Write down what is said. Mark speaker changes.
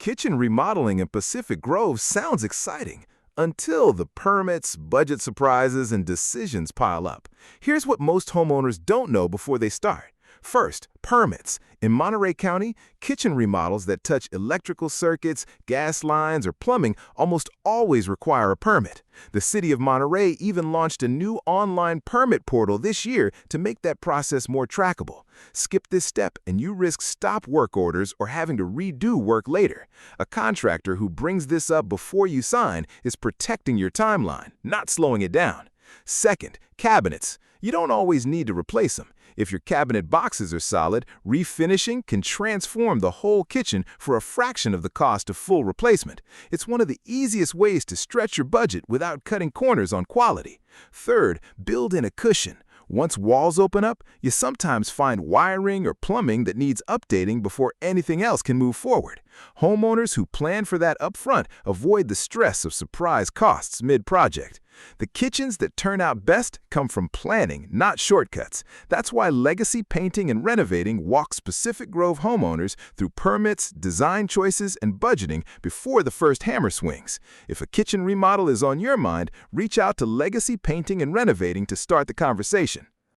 Speaker 1: Kitchen remodeling in Pacific Grove sounds exciting until the permits, budget surprises, and decisions pile up. Here's what most homeowners don't know before they start. First, permits. In Monterey County, kitchen remodels that touch electrical circuits, gas lines, or plumbing almost always require a permit. The city of Monterey even launched a new online permit portal this year to make that process more trackable. Skip this step and you risk stop work orders or having to redo work later. A contractor who brings this up before you sign is protecting your timeline, not slowing it down. Second, cabinets. You don't always need to replace them. If your cabinet boxes are solid, refinishing can transform the whole kitchen for a fraction of the cost of full replacement. It's one of the easiest ways to stretch your budget without cutting corners on quality. Third, build in a cushion. Once walls open up, you sometimes find wiring or plumbing that needs updating before anything else can move forward. Homeowners who plan for that upfront avoid the stress of surprise costs mid-project. The kitchens that turn out best come from planning, not shortcuts. That's why Legacy Painting and Renovating walks Pacific Grove homeowners through permits, design choices, and budgeting before the first hammer swings. If a kitchen remodel is on your mind, reach out to Legacy Painting and Renovating to start the conversation.